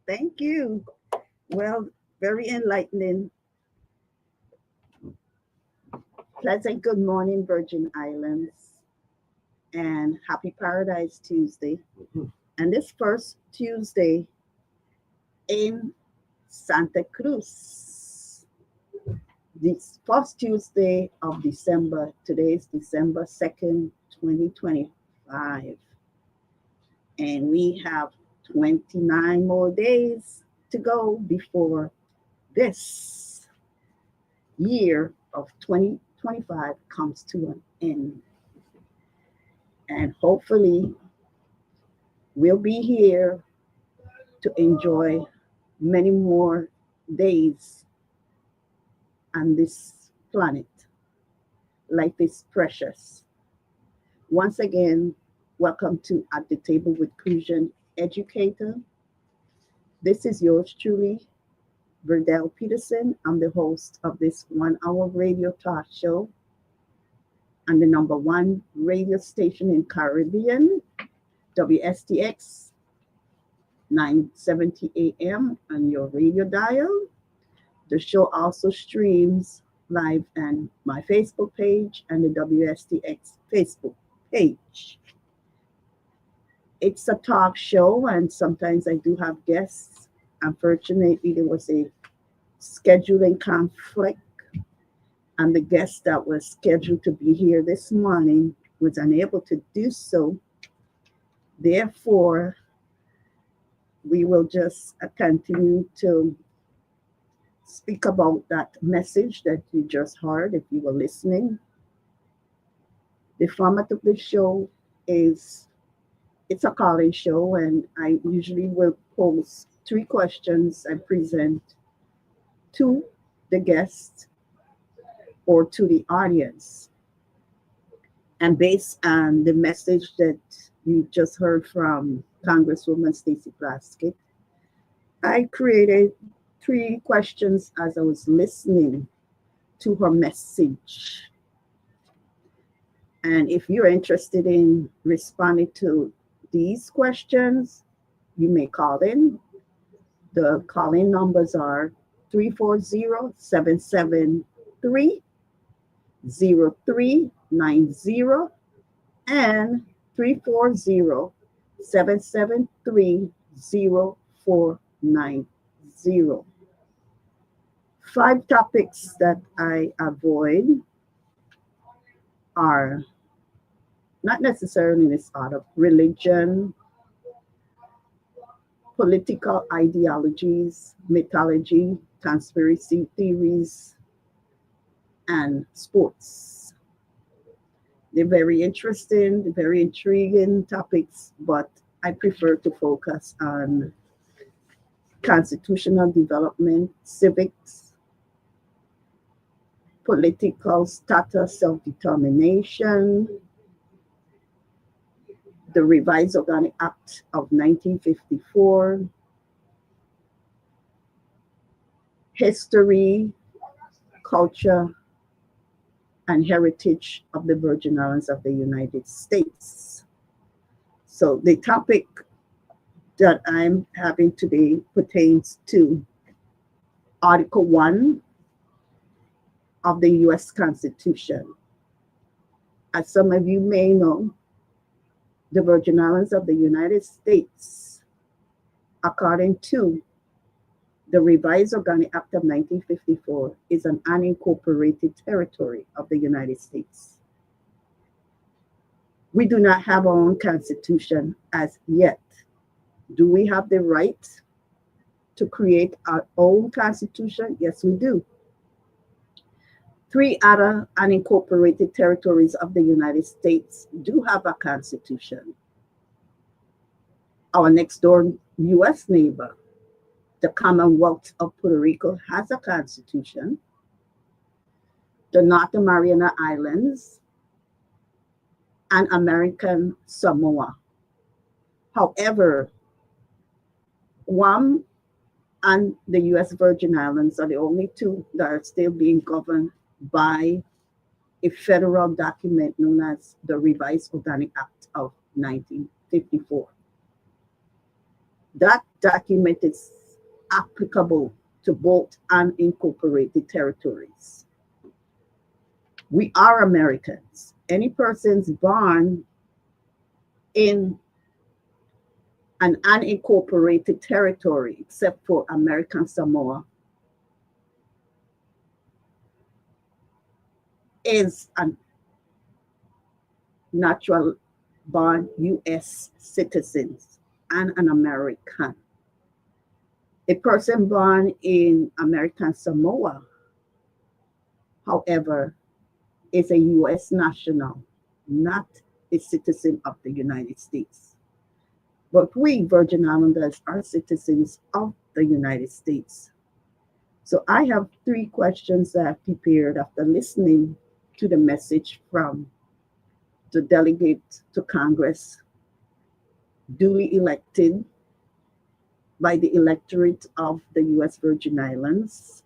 Thank you. Well, very enlightening. Pleasant good morning, Virgin Islands, and happy Paradise Tuesday. And this first Tuesday in Santa Cruz. This first Tuesday of December. Today is December 2nd, 2025. And we have 29 more days to go before this year of 2025 comes to an end. And hopefully, we'll be here to enjoy many more days on this planet. Life is precious. Once again, welcome to At the Table with Crucian Educator. This is yours truly, Verdell Peterson. I'm the host of this 1 hour radio talk show on the number one radio station in Caribbean, WSTX 970 AM on your radio dial. The show also streams live on my Facebook page and the WSTX Facebook page. It's a talk show, and sometimes I do have guests. Unfortunately, there was a scheduling conflict, and the guest that was scheduled to be here this morning was unable to do so. Therefore, we will just continue to speak about that message that you just heard if you were listening. The format of the show is it's a call-in show, and I usually will pose 3 questions I present to the guest or to the audience. And based on the message that you just heard from Congresswoman Stacey Plaskett, I created 3 questions as I was listening to her message. And if you're interested in responding to these questions, you may call in. The call-in numbers are 340-773-0390 and 340-773-0490. 5 topics that I avoid are not necessarily in this order: religion, political ideologies, mythology, conspiracy theories, and sports. They're very interesting, they're very intriguing topics, but I prefer to focus on constitutional development, civics, political status, self determination, the Revised Organic Act of 1954, history, culture, and heritage of the Virgin Islands of the United States. So the topic that I'm having today pertains to Article 1 of the US Constitution. As some of you may know, the Virgin Islands of the United States, according to the Revised Organic Act of 1954, is an unincorporated territory of the United States. We do not have our own constitution as yet. Do we have the right to create our own constitution? Yes, we do. 3 other unincorporated territories of the United States do have a constitution. Our next door US neighbor, the Commonwealth of Puerto Rico, has a constitution. The North Mariana Islands and American Samoa. However, Guam and the US Virgin Islands are the only 2 that are still being governed by a federal document known as the Revised Organic Act of 1954. That document is applicable to both unincorporated territories. We are Americans. Any persons born in an unincorporated territory, except for American Samoa, is a natural born U.S. citizen and an American. A person born in American Samoa, however, is a U.S. national, not a citizen of the United States. But we Virgin Islanders are citizens of the United States. So I have three questions that I've prepared after listening to the message from the delegate to Congress, duly elected by the electorate of the U.S. Virgin Islands,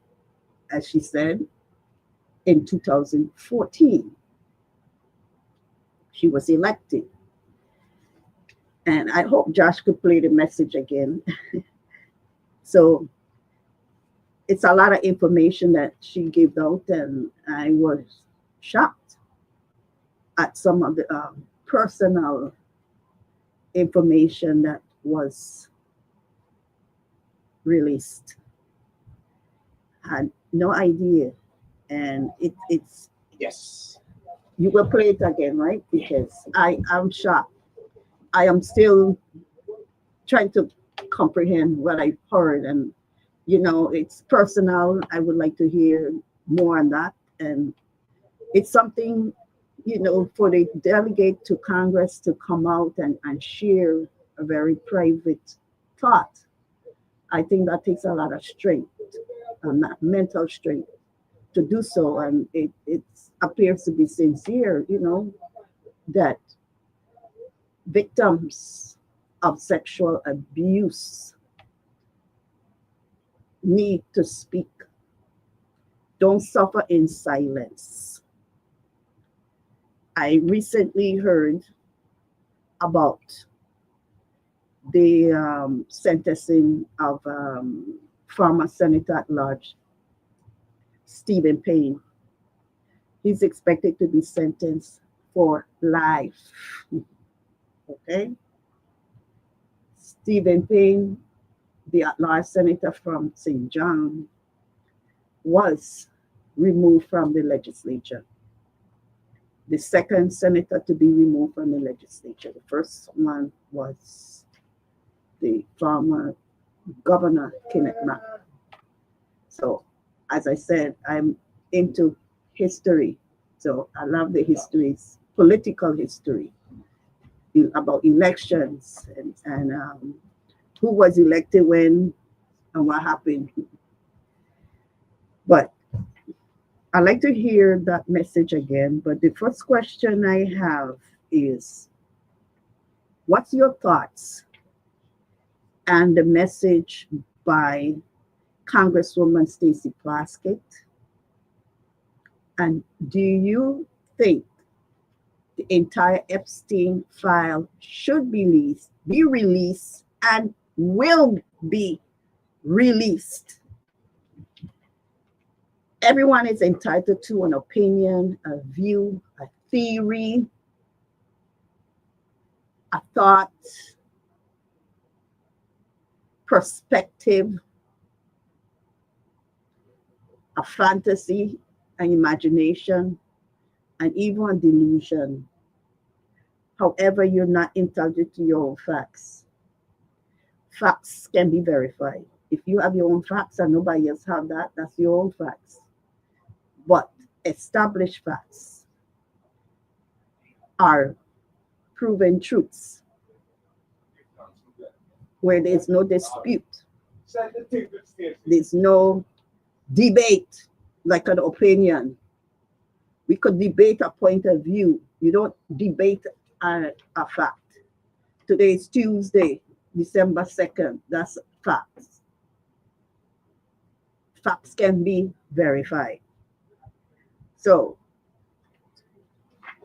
as she said, in 2014. She was elected. And I hope Josh could play the message again. So it's a lot of information that she gave out, and I was shocked at some of the personal information that was released. I had no idea, and it's Yes. you will play it again, right? Because I am shocked. I am still trying to comprehend what I've heard, and it's personal. I would like to hear more on that, and it's something for the delegate to Congress to come out and share a very private thought. I think that takes a lot of strength, mental strength to do so, and it appears to be sincere. That victims of sexual abuse need to speak. Don't suffer in silence. I recently heard about the sentencing of former Senator at Large, Stephen Payne. He's expected to be sentenced for life. Okay? Stephen Payne, the at-large senator from St. John, was removed from the legislature. The second senator to be removed from the legislature. The first one was the former governor, Kenneth Mack. So, as I said, I'm into history. So I love the histories, political history, about elections and who was elected when and what happened. But I'd like to hear that message again. But the first question I have is, what's your thoughts and the message by Congresswoman Stacey Plaskett? And do you think the entire Epstein file should be released and will be released? Everyone is entitled to an opinion, a view, a theory, a thought, perspective, a fantasy, an imagination, and even a delusion. However, you're not entitled to your own facts. Facts can be verified. If you have your own facts and nobody else have that, that's your own facts. But established facts are proven truths where there's no dispute. There's no debate like an opinion. We could debate a point of view. You don't debate a fact. Today is Tuesday, December 2nd. That's facts. Facts can be verified. So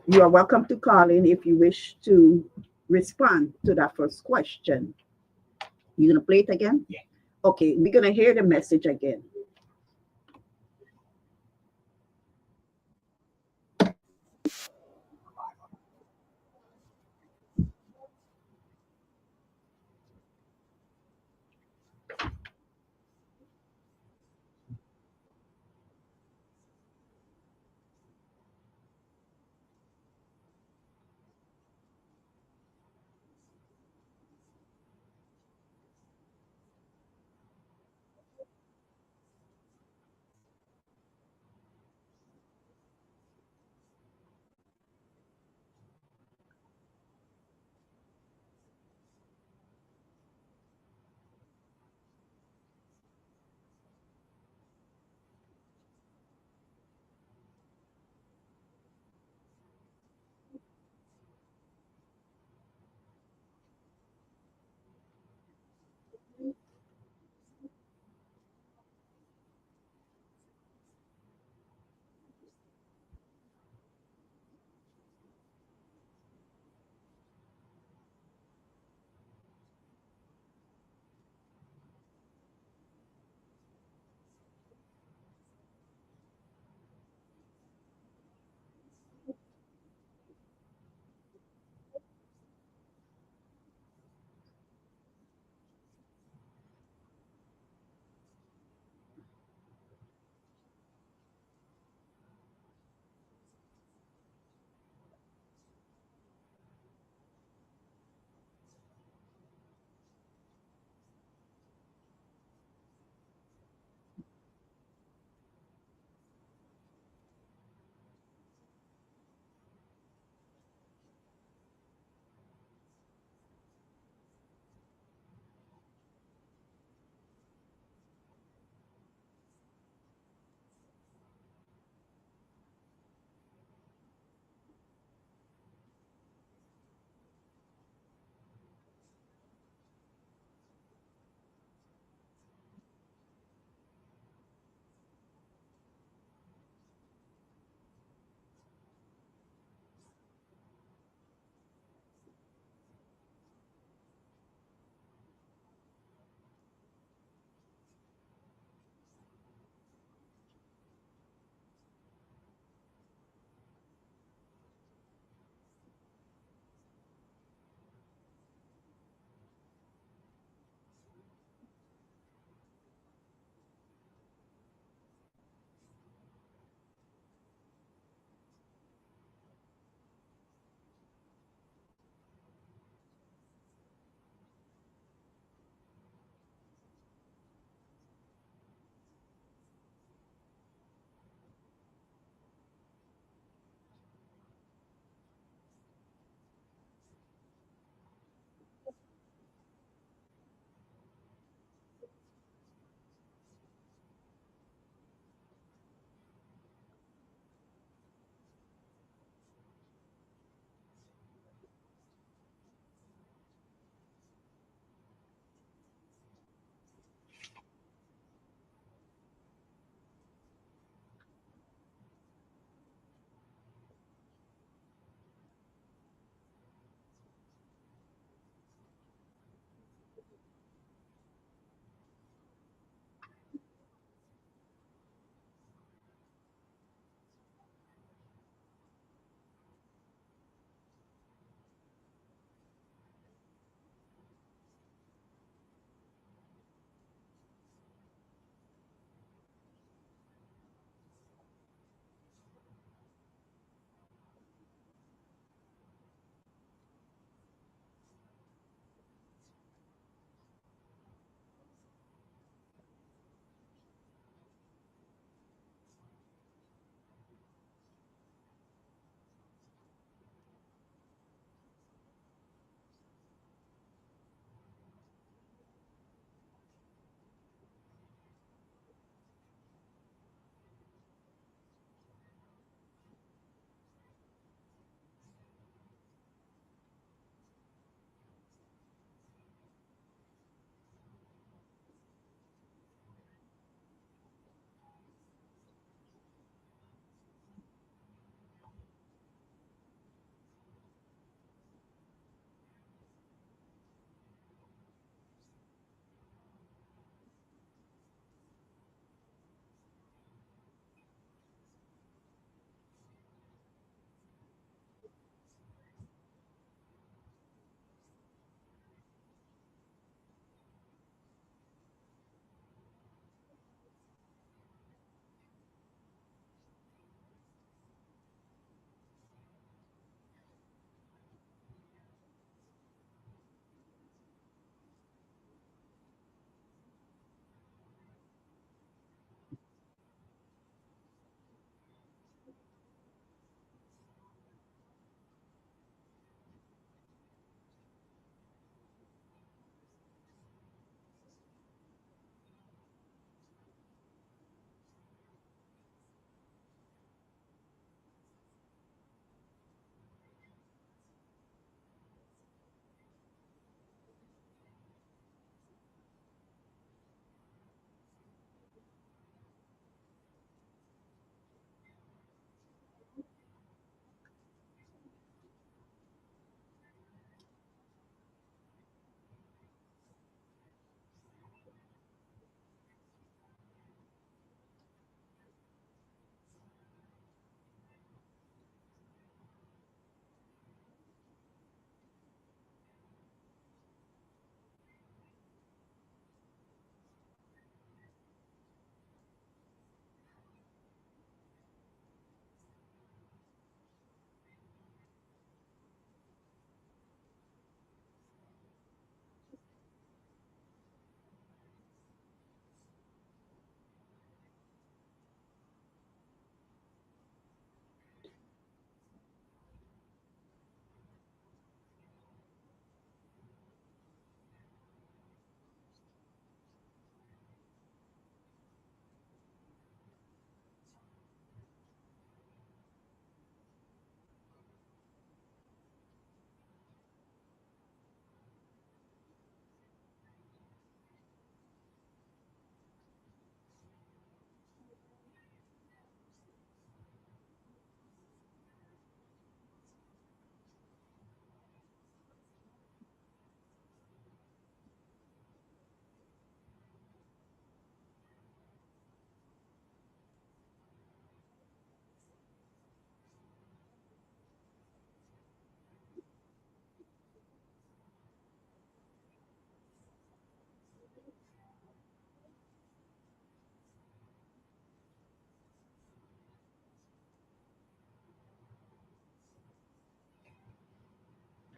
you are welcome to call in if you wish to respond to that first question. You gonna play it again? Yeah. Okay, we're gonna hear the message again.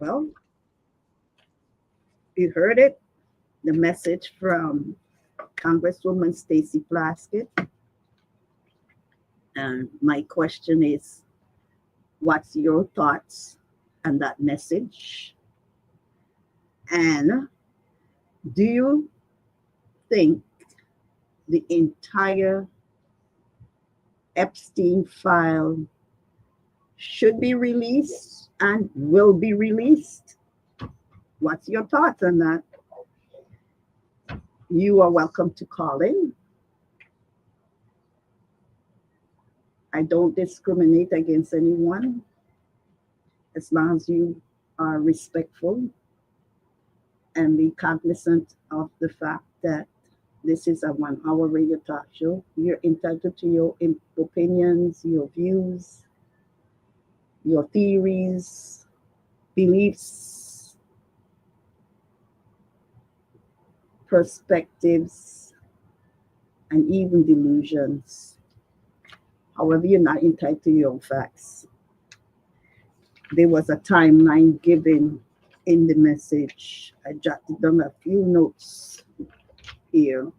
Well, you heard it, the message from Congresswoman Stacey Plaskett. And my question is, what's your thoughts on that message? And do you think the entire Epstein file should be released and will be released? What's your thoughts on that? You are welcome to call in. I don't discriminate against anyone as long as you are respectful and be cognizant of the fact that this is a 1 hour radio talk show. You're entitled to your opinions, your views, your theories, beliefs, perspectives, and even delusions. However, you're not entitled to your own facts. There was a timeline given in the message. I jotted down a few notes here.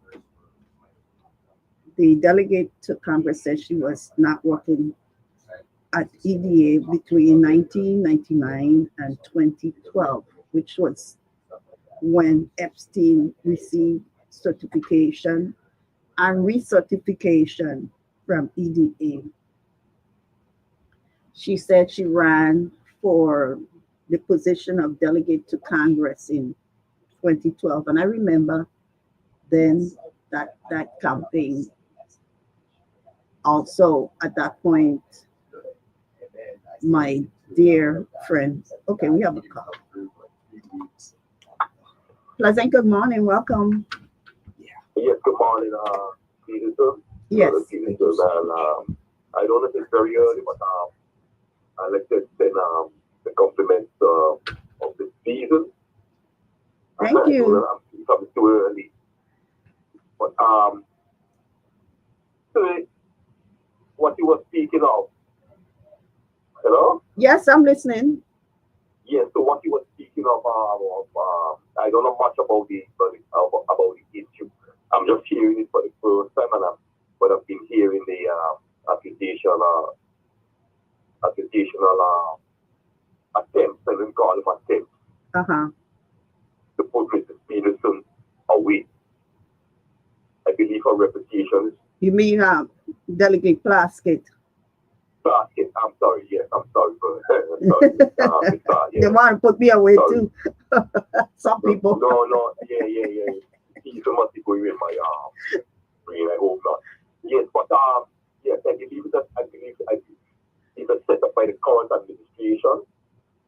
The delegate to Congress said she was not working at EDA between 1999 and 2012, which was when Epstein received certification and recertification from EDA. She said she ran for the position of delegate to Congress in 2012. And I remember then that campaign. Also, at that point, my dear friend, okay, we have a call. Pleasant good morning, welcome. Yes, good morning, Peterson. Yes. Peterson, and I don't know if it's very early, but I'd like to extend the compliments of the season. Thank you. I'm probably too early. But today, what you were speaking of, hello? Yes, I'm listening. Yes, so what you were speaking of I don't know much about the issue. I'm just hearing it for the first time, but I've been hearing the apputational attempts, I didn't call them attempts, to put Mr. Peterson away. I believe her reputation. You mean Delegate Plaskett? Plaskett, I'm sorry, yes, I'm sorry, bro. Sorry. They want to put me away too. Some people. No, yeah. Peterson must be going in my brain, I hope not. Yes, but yes, I believe it's a setup by the current administration.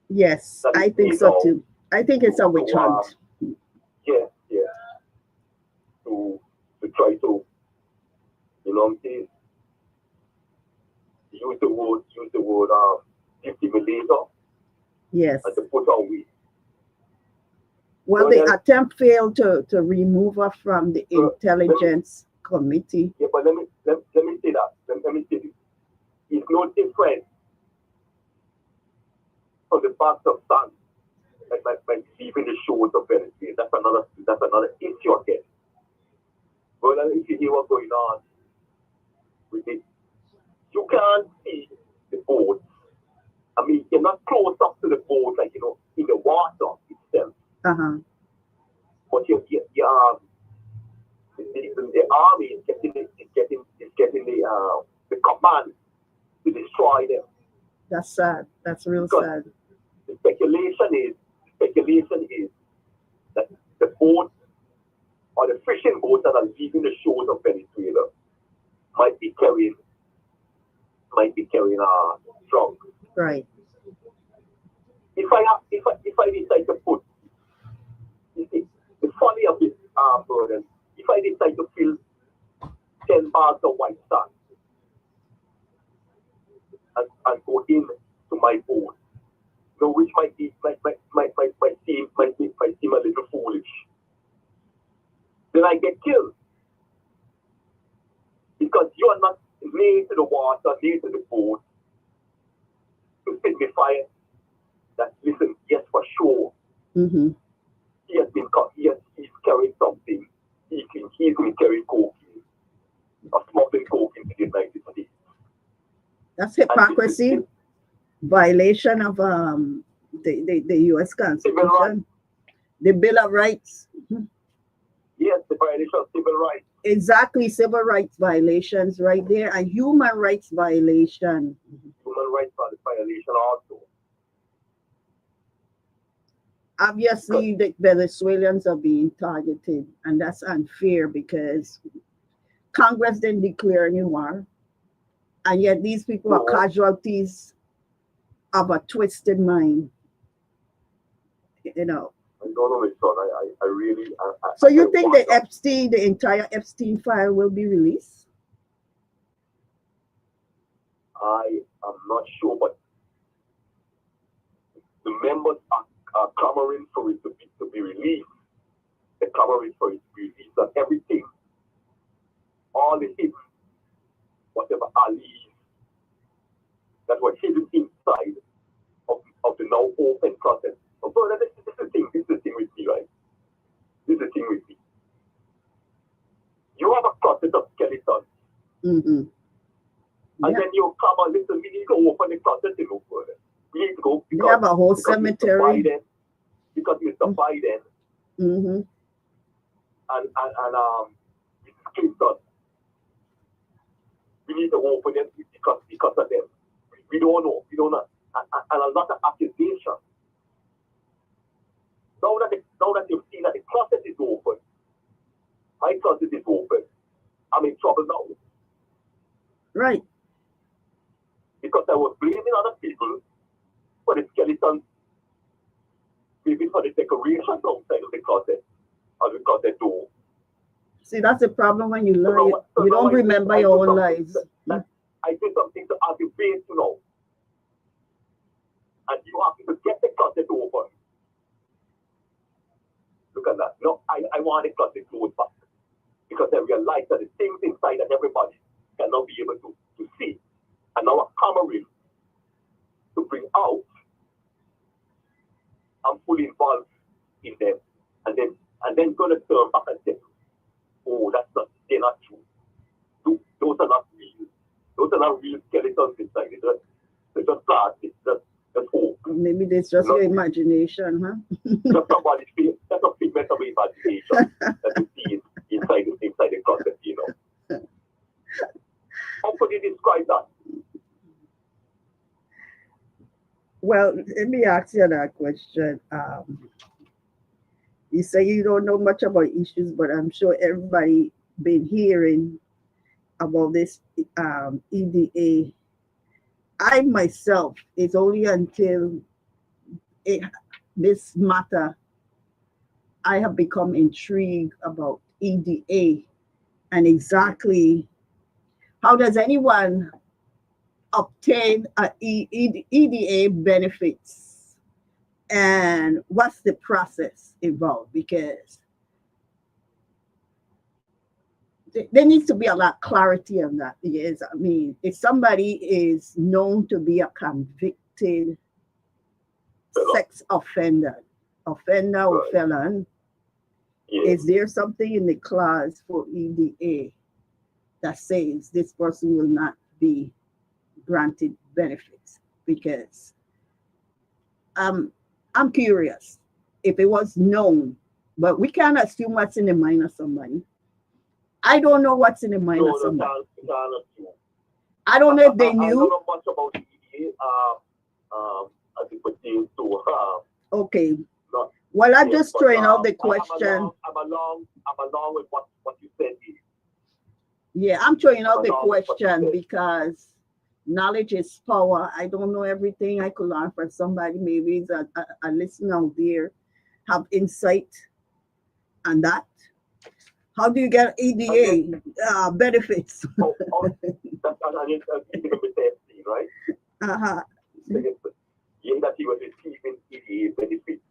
Yes, I think so too. I think it's a witch hunt. Yes. To try to, you know what I'm saying, use the word intimidator. Yes. And to put her away. Well, the attempt failed to remove her from the intelligence committee. Yeah, but let me say that. Let me say this. It's no different from the back of sun, like leaving the shores of Venezuela. That's another issue again. Well, if you hear what's going on with it, you can't see the boat. I mean, you're not close up to the boat, like, you know, in the water itself. But the army is getting the command to destroy them. That's sad. That's real because sad. The speculation is that the boat or the fishing boats that are leaving the shores of Venezuela might be carrying drugs. Right. If I decide to put, you see, the funny of this burden, if I decide to fill 10 bags of white sand and go in to my boat, you know, which might seem a little foolish, then I get killed because you are not near to the water, near to the boat to signify that listen, yes, for sure, Mm-hmm. he's carrying something. He's been carrying cocaine, or smuggling cocaine to the United States. That's And hypocrisy, violation of the U.S. civil rights. Constitution, the Bill of Rights. Mhm. Yes, the violation of civil rights. Exactly, civil rights violations right there, and human rights violation. Human rights violation also. Obviously, the Venezuelans are being targeted, and that's unfair because Congress didn't declare any war, and yet these people are No, casualties of a twisted mind. You know. I don't know, my son. I really, So I you think wonder. the entire Epstein file will be released? I am not sure, but the members are clamoring for it to be released. They're clamoring for it to be released, and everything, all the hits, whatever alleys that were hidden inside of the now open process. So, brother, this is the thing. This is the thing with me, right? This is the thing with me. You have a process of skeletons, Mm-hmm. and Yeah. then you come and listen. We need to open the process to go further. We need to go They have a whole because Mr. cemetery. Biden, because Mr. Biden Mm-hmm. and Mrs. Clinton, we need to open them because of them. We don't know. We don't know. And a lot of accusations. Now that you've seen that the process is open, my process is open, I'm in trouble now. Right. Because I was blaming other people for the skeletons, maybe for the decorations outside of the closet, or the closet door. See, that's the problem when you lie. So You now don't remember your own lies. I did something to aggravate you now. And you ask me to get the closet open. Look at that. No, I want the closet closed back. Because I realize that the things inside that everybody cannot be able to see. And now I'm hammering to bring out. I'm fully involved in them. And then gonna turn back and say, oh, they're not true. Those are not real. Those are not real skeletons inside. They're just plastic. Just hope. Maybe it's just your imagination, huh? Just somebody's face. That's a figment of imagination that you see inside the closet, you know. How could you describe that? Well, let me ask you that question. You say you don't know much about issues, but I'm sure everybody been hearing about this EDA. I myself, it's only until it, this matter, I have become intrigued about EDA and exactly how does anyone obtain EDA benefits and what's the process involved, because there needs to be a lot of clarity on that. Because I mean, if somebody is known to be a convicted sex offender or felon, is there something in the clause for EDA that says this person will not be granted benefits? Because I'm curious if it was known, but we can't assume what's in the mind of somebody. I don't know what's in the mind of somebody. I don't know if they knew. I don't know much about EDA as it pertains to okay. Well, I'm just throwing out the question. I'm along with what you said here. Yeah, I'm throwing out the question because knowledge is power. I don't know everything. I could learn from somebody. Maybe it's a listener out there have insight on that. How do you get EDA benefits? That's right? Uh-huh. In that he was receiving EDA benefits.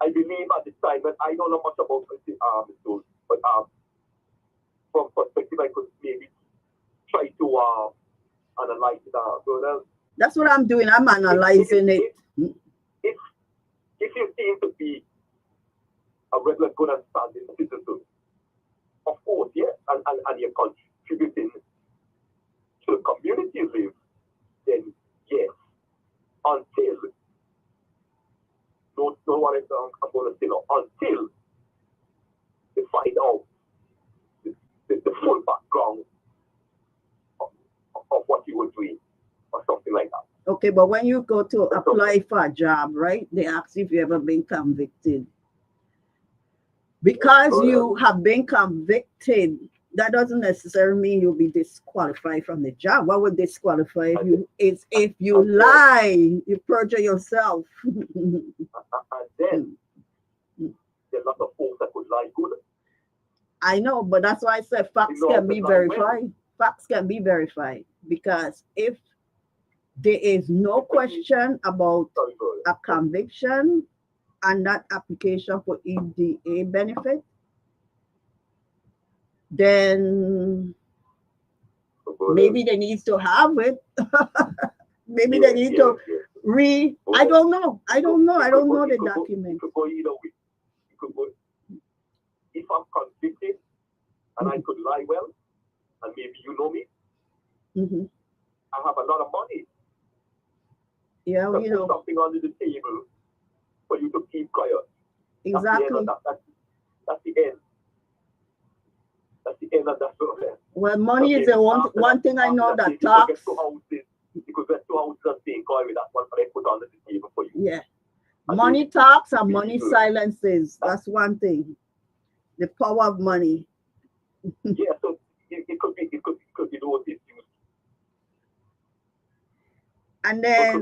I believe at the time, but I don't know much about but from perspective, I could maybe try to analyze it. That's what I'm doing. I'm analyzing it. if you seem to be a regular good and standing citizen, of course, yes, and you're contributing to the community you live, then yes, until, no one is, I'm going to say no, until they find out the full background of what you were doing or something like that. Okay, but when you go to apply for a job, right, they ask if you ever been convicted. Because you have been convicted, that doesn't necessarily mean you'll be disqualified from the job. What would disqualify you is if you lie, you perjure yourself. And then there's a lot of folks that could lie good. I know, but that's why I said facts can be verified. Facts can be verified because if there is no question about a conviction and that application for EDA benefit, then maybe they need to have it. Maybe they need to I don't know. I don't know the document. You could go either way. You could go, if I'm convicted and I could lie well, and maybe you know me, I have a lot of money. Yeah, you know, something under the table for you to keep quiet. Exactly. That's the end. That's the end of that process. Well, money is the one thing I know that talks. You could get 2 houses and stay quiet with that one, but I put under the table for you. Yeah. Money talks and money silences. That's one thing. The power of money. Yeah, so it could be those issues. And then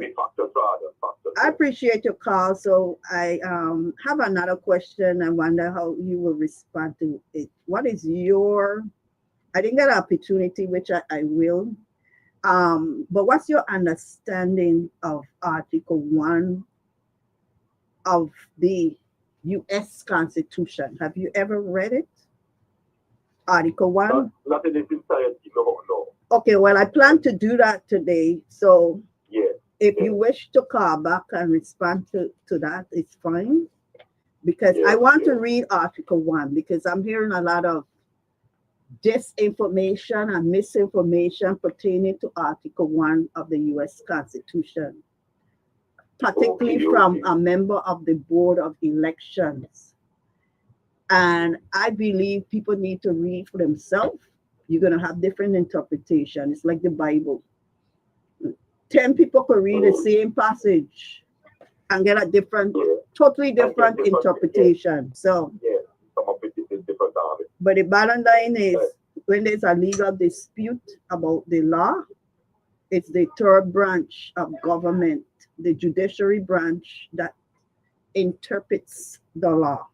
I appreciate your call. So I have another question. I wonder how you will respond to it. What is your, I didn't get an opportunity, which I will. But what's your understanding of Article 1 of the U.S. Constitution? Have you ever read it? Article 1? Not in its entirety, no. Okay, well, I plan to do that today. So if you wish to call back and respond to that, it's fine. Because I want to read Article 1 because I'm hearing a lot of disinformation and misinformation pertaining to Article 1 of the U.S. Constitution, particularly from a member of the Board of Elections. And I believe people need to read for themselves. You're going to have different interpretations. It's like the Bible. 10 people could read the same passage and get a different, totally different interpretation. So, but the bottom line is, when there's a legal dispute about the law, it's the third branch of government, the judiciary branch, that interprets the law.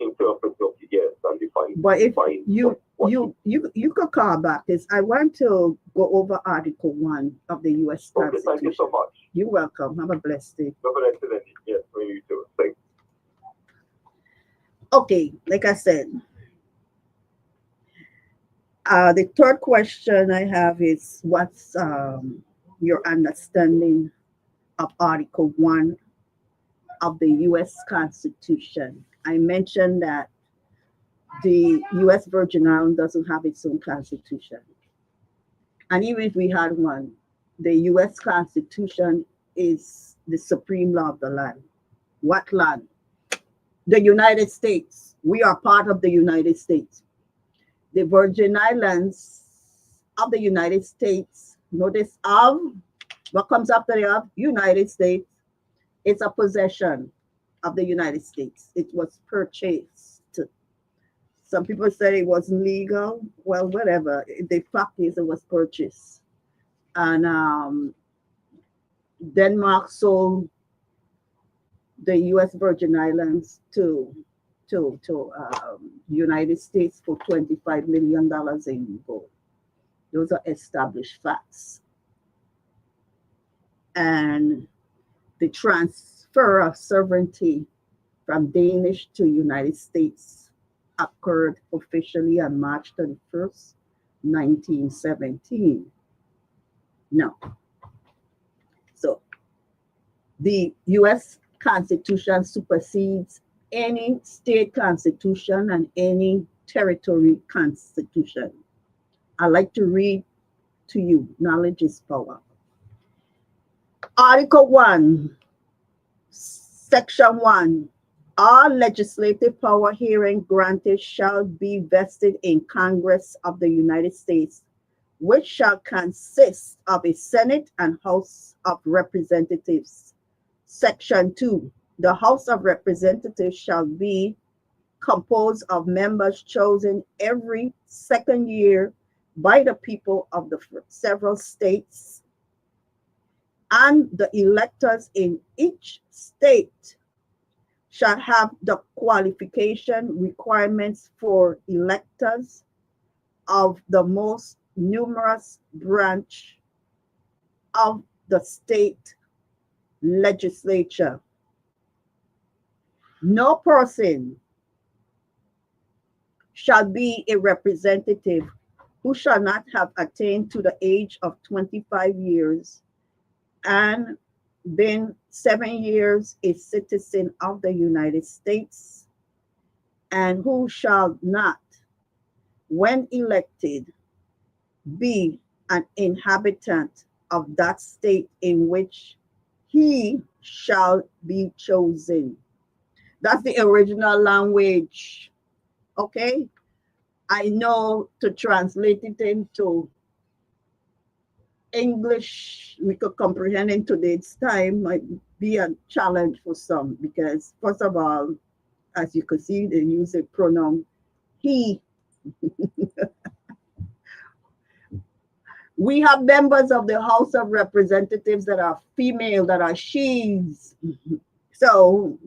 But if you could call back, because I want to go over Article 1 of the U.S. Constitution. Thank you so much. You're welcome. Have a blessed day. Yes, you too. Thanks. Okay, like I said, the third question I have is, what's your understanding of Article 1 of the U.S. Constitution? I mentioned that the U.S. Virgin Islands doesn't have its own constitution. And even if we had one, the U.S. Constitution is the supreme law of the land. What land? The United States. We are part of the United States. The Virgin Islands of the United States, notice of, what comes after the of? United States. It's a possession of the United States. It was purchased. Some people said it wasn't legal. Well, whatever. The fact is it was purchased. And Denmark sold the U.S. Virgin Islands to United States for $25 million in gold. Those are established facts. And the transfer of sovereignty from Danish to United States occurred officially on March 31st, 1917. Now, so the U.S. constitution supersedes any state constitution and any territory constitution. I like to read to you. Knowledge is power. Article 1, Section 1. All legislative power herein granted shall be vested in Congress of the United States, which shall consist of a Senate and House of Representatives. Section 2. The House of Representatives shall be composed of members chosen every second year by the people of the several states, and the electors in each state shall have the qualification requirements for electors of the most numerous branch of the state legislature. No person shall be a representative who shall not have attained to the age of 25 years and been 7 years a citizen of the United States, and who shall not, when elected, be an inhabitant of that state in which he shall be chosen. That's the original language. Okay? I know to translate it into English we could comprehend in today's time might be a challenge for some because, first of all, as you could see, they use a pronoun he. We have members of the House of Representatives that are female, that are she's. So,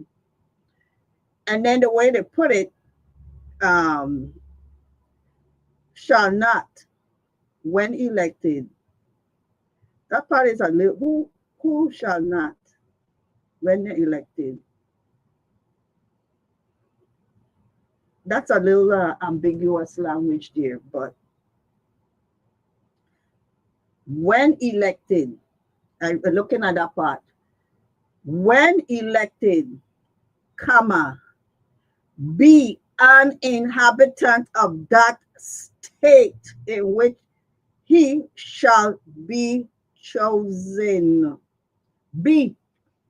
and then the way they put it, shall not, when elected. That part is a little, who shall not, when elected. That's a little ambiguous language there, but when elected, I'm looking at that part. When elected, comma, be an inhabitant of that state in which he shall be chosen. Be,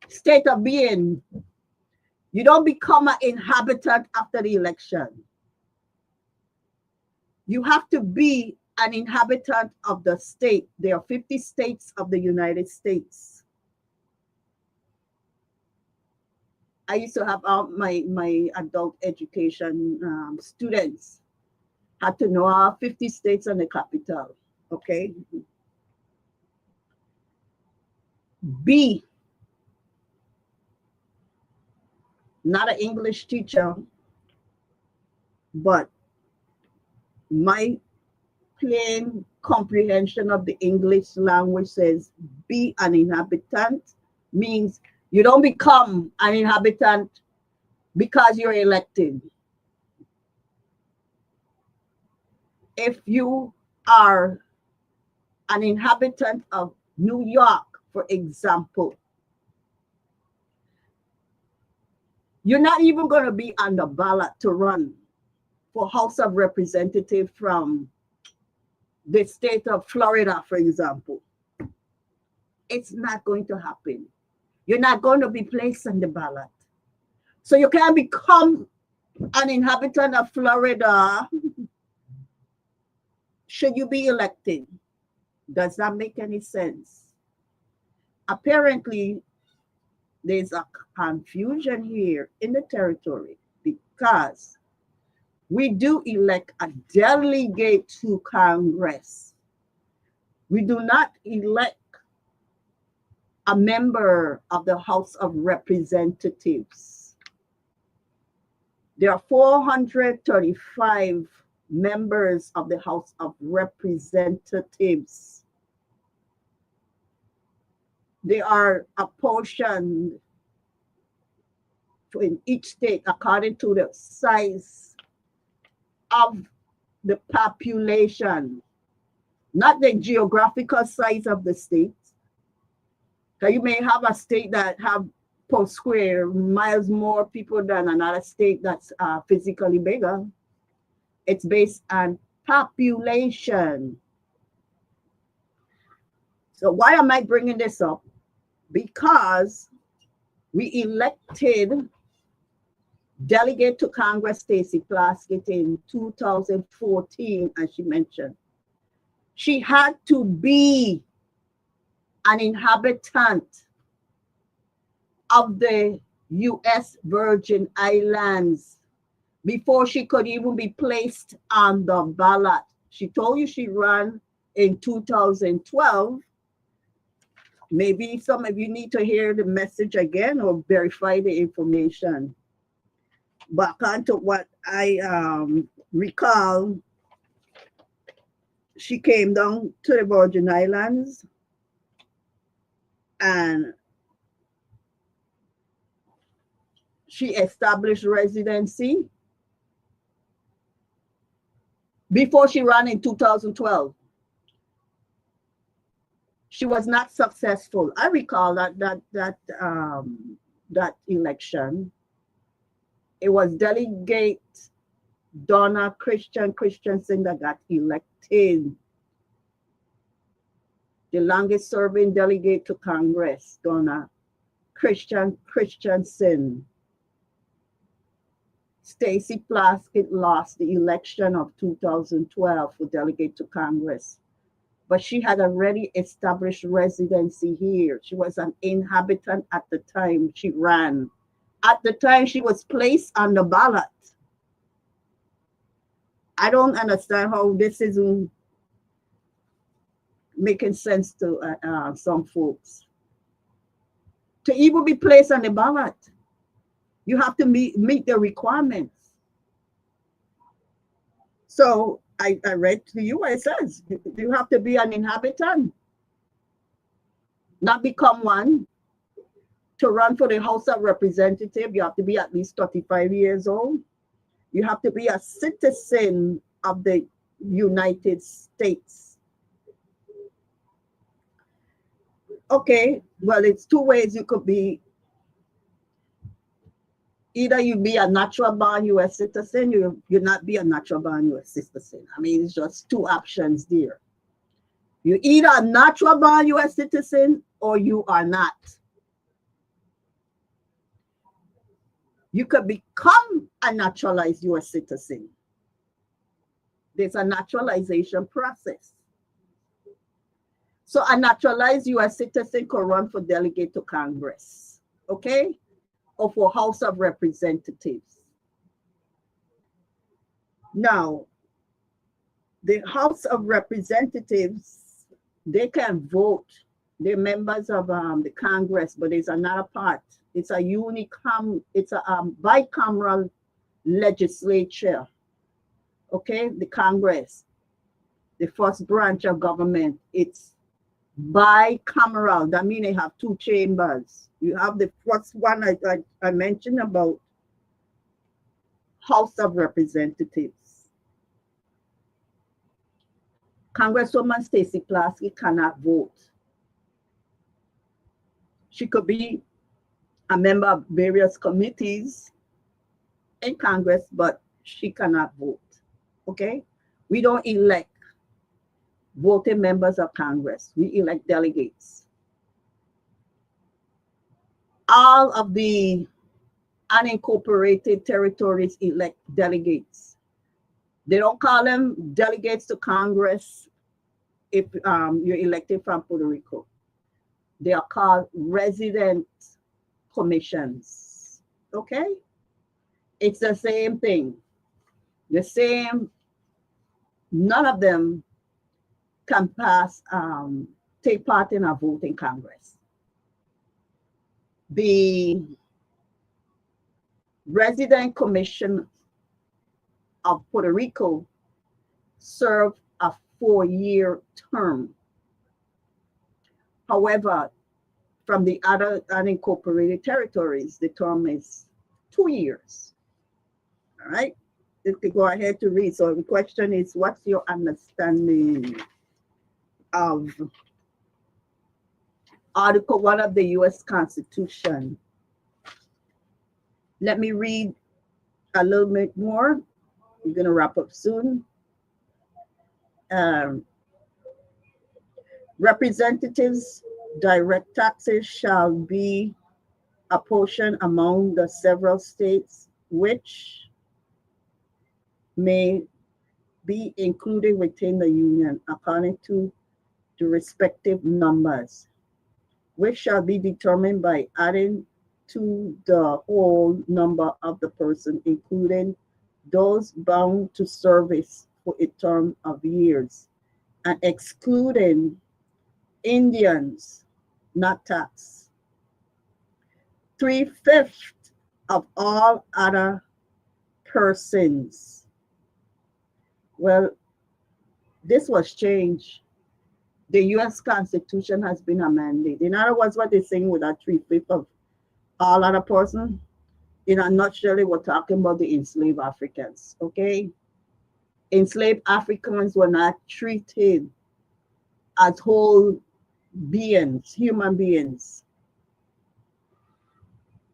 state of being. You don't become an inhabitant after the election. You have to be an inhabitant of the state. There are 50 states of the United States. I used to have my adult education students had to know our 50 states and the capital. Okay. B, not an English teacher, but my plain comprehension of the English language says be an inhabitant means you don't become an inhabitant because you're elected. If you are an inhabitant of New York, for example, you're not even going to be on the ballot to run for House of Representatives from the state of Florida, for example. It's not going to happen. You're not going to be placed on the ballot. So you can't become an inhabitant of Florida should you be elected. Does that make any sense? Apparently, there's a confusion here in the territory because we do elect a delegate to Congress. We do not elect a member of the House of Representatives. There are 435 members of the House of Representatives. They are apportioned in each state according to the size of the population, not the geographical size of the state. So you may have a state that have per square miles more people than another state that's physically bigger. It's based on population. So why am I bringing this up? Because we elected delegate to Congress Stacey Plaskett in 2014, as she mentioned. She had to be an inhabitant of the U.S. Virgin Islands before she could even be placed on the ballot. She told you she ran in 2012. Maybe some of you need to hear the message again or verify the information. Back on to what I recall, she came down to the Virgin Islands and she established residency before she ran in 2012. She was not successful. I recall that election. It was Delegate Donna Christensen that got elected. The longest serving delegate to Congress, Donna Christensen. Stacey Plaskett lost the election of 2012 for delegate to Congress, but she had already established residency here. She was an inhabitant at the time she ran. At the time she was placed on the ballot. I don't understand how this isn't making sense to some folks. To even be placed on the ballot, you have to meet the requirements. So I read to you what it says. You have to be an inhabitant, not become one. To run for the House of Representatives, you have to be at least 35 years old. You have to be a citizen of the United States. Okay, well, it's two ways you could be. Either you be a natural born US citizen, you not be a natural born US citizen. I mean, it's just two options there. You're either a natural born US citizen or you are not. You could become a naturalized US citizen. There's a naturalization process. So a naturalized US citizen could run for delegate to Congress, okay? Or for House of Representatives. Now, the House of Representatives, they can vote. They're members of the Congress, but there's another part. It's a bicameral legislature. Okay, the Congress, the first branch of government, it's bicameral. That means they have two chambers. You have the first one I mentioned about House of Representatives. Congresswoman Stacey Plaskett cannot vote. She could be a member of various committees in Congress, but she cannot vote. Okay? We don't elect voting members of Congress. We elect delegates. All of the unincorporated territories elect delegates. They don't call them delegates to Congress if you're elected from Puerto Rico. They are called resident commissions. Okay? It's the same thing. The same, none of them can take part in a vote in Congress. The Resident Commission of Puerto Rico serve a 4-year term. However, from the other unincorporated territories, the term is 2 years. All right, you can go ahead to read. So the question is, what's your understanding of Article 1 of the U.S. Constitution Let me read a little bit more. I'm going to wrap up soon. Um, Representatives' direct taxes shall be apportioned among the several states which may be included within the union according to the respective numbers, which shall be determined by adding to the whole number of the person, including those bound to service for a term of years, and excluding Indians not taxed. 3/5 of all other persons. Well, this was changed. The US Constitution has been amended. In other words, what they're saying with that 3/5 of all other persons, in a nutshell, we're talking about the enslaved Africans. Okay? Enslaved Africans were not treated as whole beings, human beings.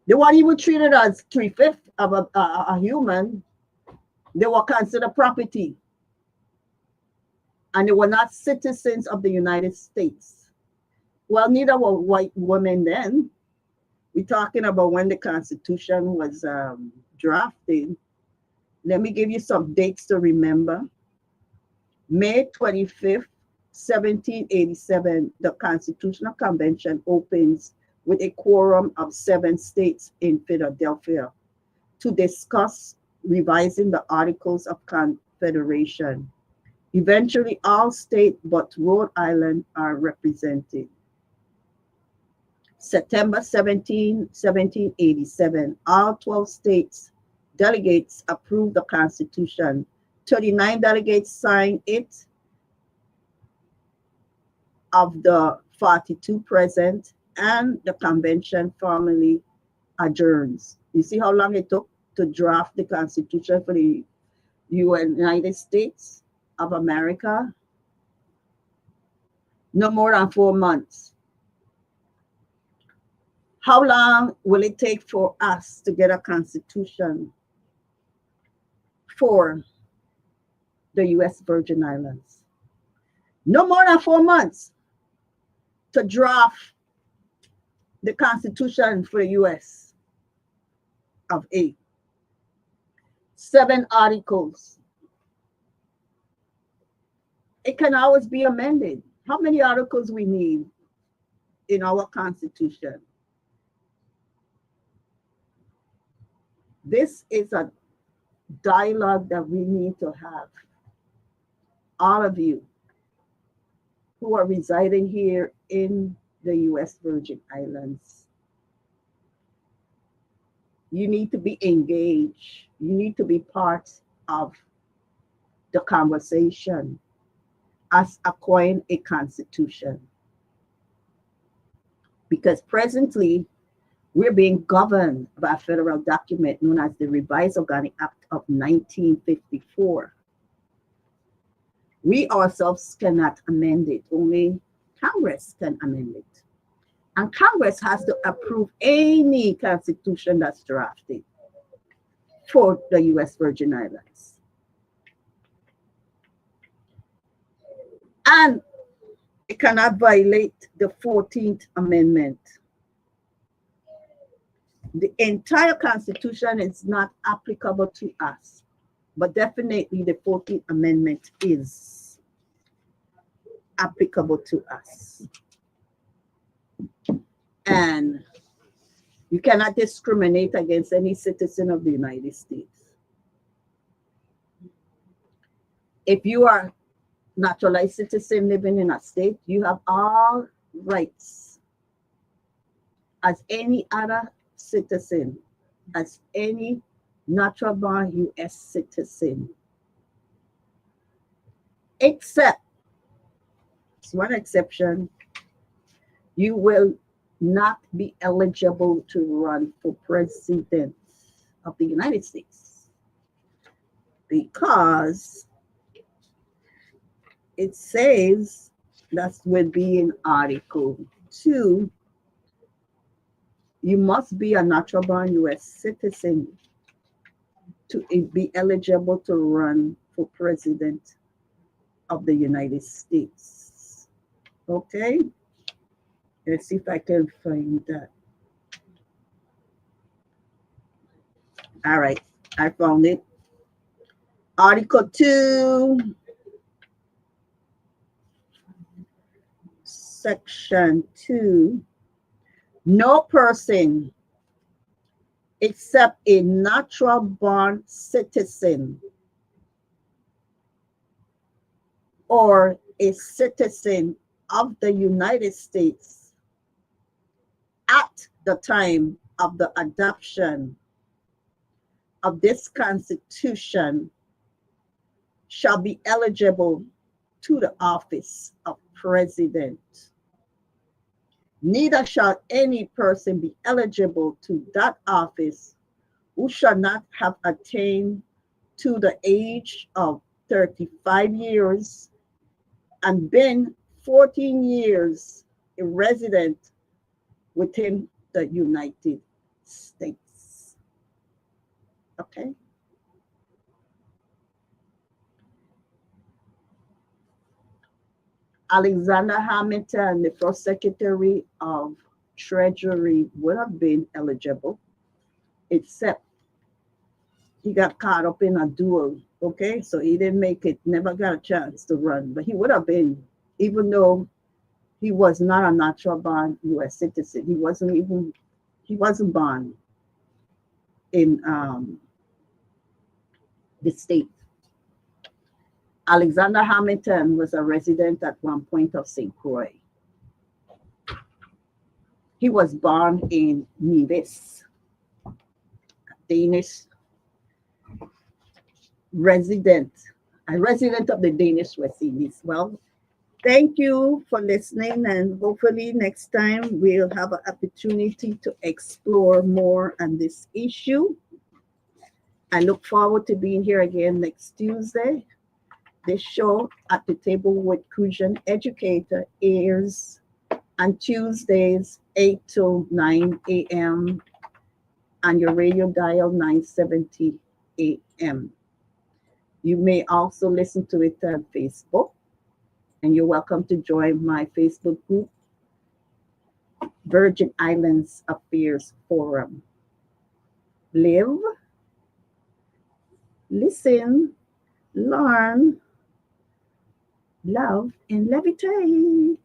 They weren't even treated as 3/5 of a human. They were considered property, and they were not citizens of the United States. Well, neither were white women then. We're talking about when the Constitution was drafted. Let me give you some dates to remember. May 25th, 1787, the Constitutional Convention opens with a quorum of 7 states in Philadelphia to discuss revising the Articles of Confederation. Eventually, all states but Rhode Island are represented. September 17, 1787, all 12 states delegates approved the Constitution. 39 delegates signed it of the 42 present, and the convention formally adjourns. You see how long it took to draft the Constitution for the United States of America? No more than 4 months. How long will it take for us to get a constitution for the US Virgin Islands? No more than 4 months to draft the constitution for the US of A. 7 articles. It can always be amended. How many articles we need in our constitution? This is a dialogue that we need to have. All of you who are residing here in the US Virgin Islands, you need to be engaged. You need to be part of the conversation as acquiring a constitution. Because presently, we're being governed by a federal document known as the Revised Organic Act of 1954. We ourselves cannot amend it, only Congress can amend it. And Congress has to approve any constitution that's drafted for the US Virgin Islands. And it cannot violate the 14th Amendment. The entire Constitution is not applicable to us, but definitely the 14th Amendment is applicable to us. And you cannot discriminate against any citizen of the United States. If you are naturalized citizen living in a state, you have all rights as any other citizen, as any natural born US citizen, except, there's one exception, you will not be eligible to run for president of the United States because it says that would be in Article 2 You must be a natural born US citizen to be eligible to run for president of the United States. Okay, let's see if I can find that. All right, I found it. Article 2, Section 2. No person except a natural born citizen or a citizen of the United States at the time of the adoption of this Constitution shall be eligible to the office of President. Neither shall any person be eligible to that office who shall not have attained to the age of 35 years and been 14 years a resident within the United States. Okay? Alexander Hamilton, the first Secretary of Treasury, would have been eligible, except he got caught up in a duel. Okay, so he didn't make it, never got a chance to run, but he would have been, even though he was not a natural born US citizen. He wasn't born in the state. Alexander Hamilton was a resident at one point of St. Croix. He was born in Nevis, Danish resident, a resident of the Danish West Indies. Well, thank you for listening, and hopefully next time we'll have an opportunity to explore more on this issue. I look forward to being here again next Tuesday. This show, At the Table with Crucian Educator, airs on Tuesdays, 8 to 9 a.m. on your radio dial 970 a.m. You may also listen to it on Facebook, and you're welcome to join my Facebook group, Virgin Islands Affairs Forum. Live, listen, learn, love, and levitate.